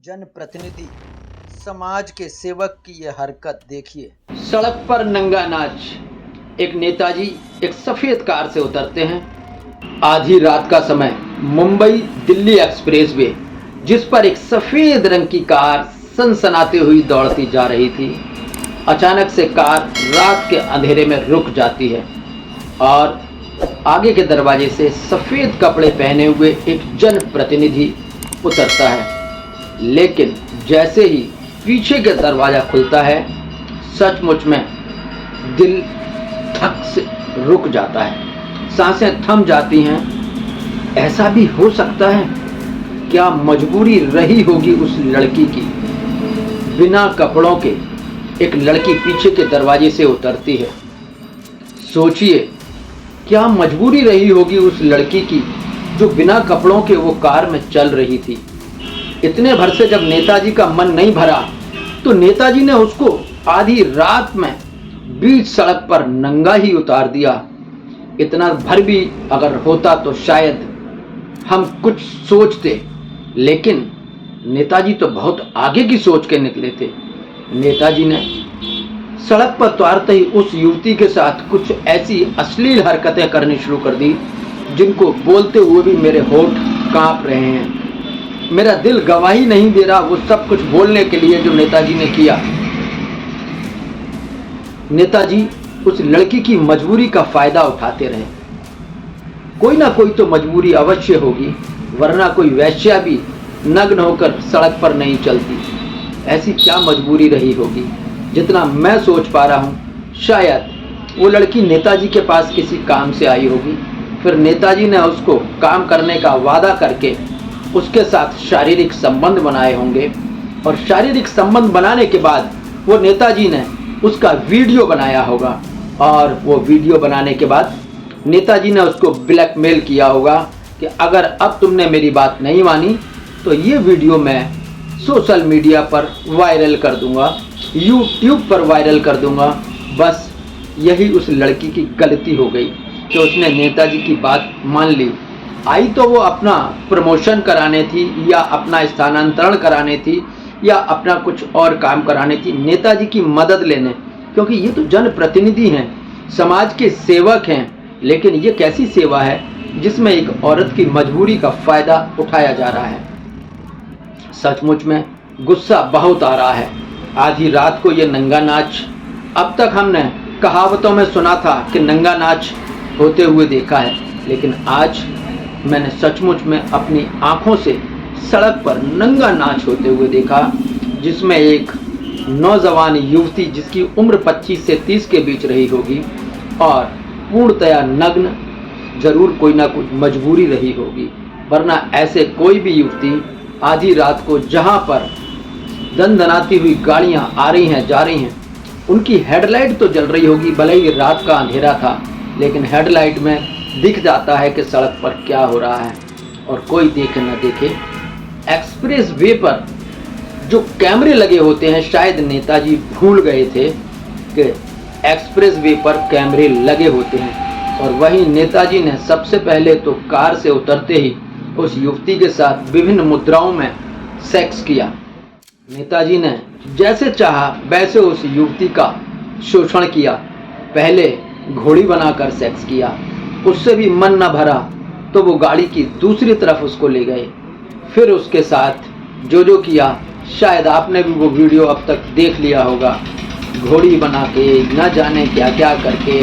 जनप्रतिनिधि समाज के सेवक की यह हरकत देखिए। सड़क पर नंगा नाच। एक नेताजी एक सफेद कार से उतरते हैं। आधी रात का समय, मुंबई दिल्ली एक्सप्रेसवे, जिस पर एक सफेद रंग की कार सनसनाती हुई दौड़ती जा रही थी। अचानक से कार रात के अंधेरे में रुक जाती है और आगे के दरवाजे से सफेद कपड़े पहने हुए एक जनप्रतिनिधि उतरता है। लेकिन जैसे ही पीछे का दरवाजा खुलता है, सचमुच में दिल धक से रुक जाता है, सांसें थम जाती हैं। ऐसा भी हो सकता है? क्या मजबूरी रही होगी उस लड़की की? बिना कपड़ों के एक लड़की पीछे के दरवाजे से उतरती है। सोचिए, क्या मजबूरी रही होगी उस लड़की की जो बिना कपड़ों के वो कार में चल रही थी। इतने भर से जब नेताजी का मन नहीं भरा तो नेताजी ने उसको आधी रात में बीच सड़क पर नंगा ही उतार दिया। इतना भर भी अगर होता तो शायद हम कुछ सोचते, लेकिन नेताजी तो बहुत आगे की सोच के निकले थे। नेताजी ने सड़क पर उतारते ही उस युवती के साथ कुछ ऐसी अश्लील हरकतें करनी शुरू कर दी जिनको बोलते हुए भी मेरे होंठ कांप रहे हैं। मेरा दिल गवाही नहीं दे रहा वो सब कुछ बोलने के लिए जो नेताजी ने किया। नेताजी उस लड़की की मजबूरी का फायदा उठाते रहे। कोई ना कोई तो मजबूरी अवश्य होगी, वरना कोई वेश्या भी नग्न होकर सड़क पर नहीं चलती। ऐसी क्या मजबूरी रही होगी? जितना मैं सोच पा रहा हूँ, शायद वो लड़की नेताजी के पास किसी काम से आई होगी। फिर नेताजी ने उसको काम करने का वादा करके उसके साथ शारीरिक संबंध बनाए होंगे और शारीरिक संबंध बनाने के बाद वो नेताजी ने उसका वीडियो बनाया होगा और वो वीडियो बनाने के बाद नेताजी ने उसको ब्लैकमेल किया होगा कि अगर अब तुमने मेरी बात नहीं मानी तो ये वीडियो मैं सोशल मीडिया पर वायरल कर दूंगा, यूट्यूब पर वायरल कर दूंगा। बस यही उस लड़की की गलती हो गई कि उसने नेताजी की बात मान ली। आई तो वो अपना प्रमोशन कराने थी या अपना स्थानांतरण कराने थी या अपना कुछ और काम कराने थी, नेताजी की मदद लेने, क्योंकि ये तो जनप्रतिनिधि हैं, समाज के सेवक हैं। लेकिन ये कैसी सेवा है जिसमें एक औरत की मजबूरी का फायदा उठाया जा रहा है। सचमुच में गुस्सा बहुत आ रहा है। आधी रात को ये नंगा नाच, अब तक हमने कहावतों में सुना था कि नंगा नाच होते हुए देखा है, लेकिन आज मैंने सचमुच में अपनी आंखों से सड़क पर नंगा नाच होते हुए देखा, जिसमें एक नौजवान युवती जिसकी उम्र 25 से 30 के बीच रही होगी और पूर्णतया नग्न, जरूर कोई ना कोई मजबूरी रही होगी, वरना ऐसे कोई भी युवती आधी रात को जहां पर दनदनाती हुई गाड़ियां आ रही हैं जा रही हैं, उनकी हेडलाइट तो जल रही होगी। भले ही रात का अंधेरा था, लेकिन हेडलाइट में दिख जाता है कि सड़क पर क्या हो रहा है। और कोई देखे न देखे, एक्सप्रेस वे पर जो कैमरे लगे होते हैं, शायद नेताजी भूल गए थे कि एक्सप्रेस वे पर कैमरे लगे होते हैं। और वहीं नेताजी ने सबसे पहले तो कार से उतरते ही उस युवती के साथ विभिन्न मुद्राओं में सेक्स किया। नेताजी ने जैसे चाहा वैसे उस युवती का शोषण किया। पहले घोड़ी बनाकर सेक्स किया, उससे भी मन न भरा तो वो गाड़ी की दूसरी तरफ उसको ले गए। फिर उसके साथ जो किया, शायद आपने भी वो वीडियो अब तक देख लिया होगा। घोड़ी बना के न जाने क्या क्या करके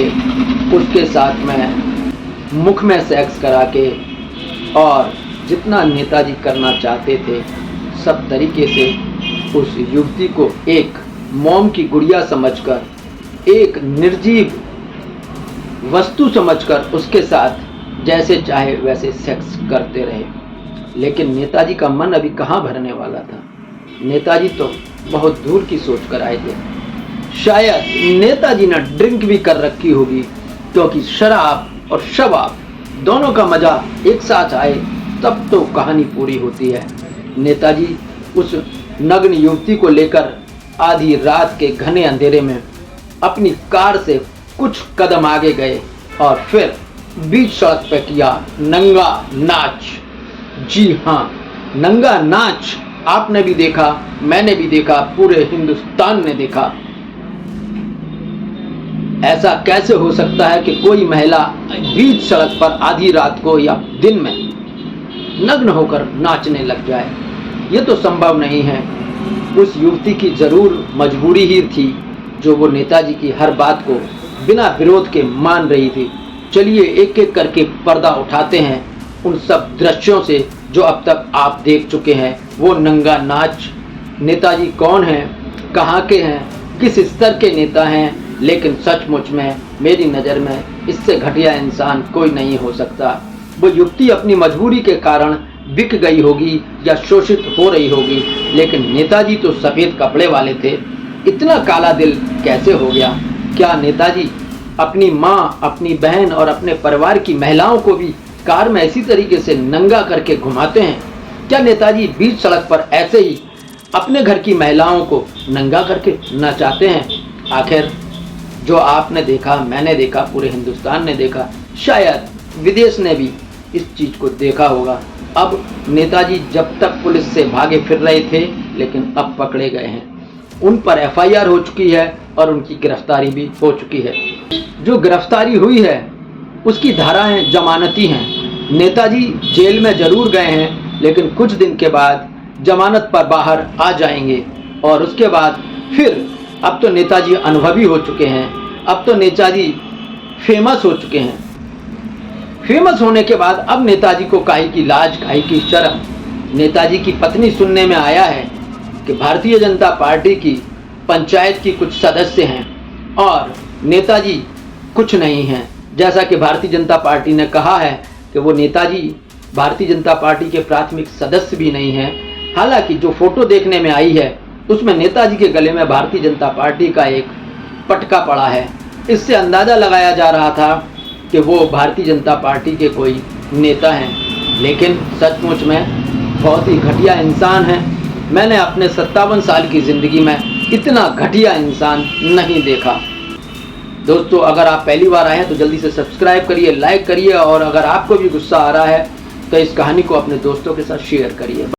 उसके साथ में मुख में सेक्स करा के, और जितना नेताजी करना चाहते थे सब तरीके से उस युवती को एक मोम की गुड़िया समझकर, एक निर्जीव वस्तु समझकर उसके साथ जैसे चाहे वैसे सेक्स करते रहे। लेकिन नेताजी का मन अभी कहाँ भरने वाला था। नेताजी तो बहुत दूर की सोच कर आए थे। शायद नेताजी ने ड्रिंक भी कर रखी होगी, क्योंकि शराब और शबाब दोनों का मजा एक साथ आए तब तो कहानी पूरी होती है। नेताजी उस नग्न युवती को लेकर आधी रात के घने अंधेरे में अपनी कार से कुछ कदम आगे गए और फिर बीच सड़क पर किया नंगा नाच। जी हाँ, नंगा नाच आपने भी देखा, मैंने भी देखा, पूरे हिंदुस्तान ने देखा। ऐसा कैसे हो सकता है कि कोई महिला बीच सड़क पर आधी रात को या दिन में नग्न होकर नाचने लग जाए? ये तो संभव नहीं है। उस युवती की जरूर मजबूरी ही थी, जो वो नेताजी की हर बात को बिना विरोध के मान रही थी। चलिए एक एक करके पर्दा उठाते हैं उन सब दृश्यों से जो अब तक आप देख चुके हैं। वो नंगा नाच, नेताजी कौन हैं, कहाँ के हैं, किस स्तर के नेता हैं। लेकिन सचमुच में मेरी नज़र में इससे घटिया इंसान कोई नहीं हो सकता। वो युवती अपनी मजबूरी के कारण बिक गई होगी या शोषित हो रही होगी, लेकिन नेताजी तो सफ़ेद कपड़े वाले थे। इतना काला दिल कैसे हो गया? क्या नेताजी अपनी माँ, अपनी बहन और अपने परिवार की महिलाओं को भी कार में इसी तरीके से नंगा करके घुमाते हैं? क्या नेताजी बीच सड़क पर ऐसे ही अपने घर की महिलाओं को नंगा करके नचाते हैं? आखिर जो आपने देखा, मैंने देखा, पूरे हिंदुस्तान ने देखा, शायद विदेश ने भी इस चीज़ को देखा होगा। अब नेताजी जब तक पुलिस से भागे फिर रहे थे, लेकिन अब पकड़े गए हैं। उन पर FIR हो चुकी है और उनकी गिरफ्तारी भी हो चुकी है। जो गिरफ्तारी हुई है उसकी धाराएं जमानती हैं। नेताजी जेल में जरूर गए हैं, लेकिन कुछ दिन के बाद जमानत पर बाहर आ जाएंगे। और उसके बाद फिर अब तो नेताजी अनुभवी हो चुके हैं, अब तो नेताजी फेमस हो चुके हैं। फेमस होने के बाद अब नेताजी को काहे की लाज, काहे की शर्म। नेताजी की पत्नी सुनने में आया है कि भारतीय जनता पार्टी की पंचायत की कुछ सदस्य हैं और नेताजी कुछ नहीं हैं। जैसा कि भारतीय जनता पार्टी ने कहा है कि वो नेताजी भारतीय जनता पार्टी के प्राथमिक सदस्य भी नहीं हैं। हालांकि जो फोटो देखने में आई है उसमें नेताजी के गले में भारतीय जनता पार्टी का एक पटका पड़ा है। इससे अंदाज़ा लगाया जा रहा था कि वो भारतीय जनता पार्टी के कोई नेता हैं, लेकिन सचमुच में बहुत ही घटिया इंसान हैं। मैंने अपने 57 साल की ज़िंदगी में इतना घटिया इंसान नहीं देखा। दोस्तों, अगर आप पहली बार आए हैं तो जल्दी से सब्सक्राइब करिए, लाइक करिए और अगर आपको भी गुस्सा आ रहा है तो इस कहानी को अपने दोस्तों के साथ शेयर करिए।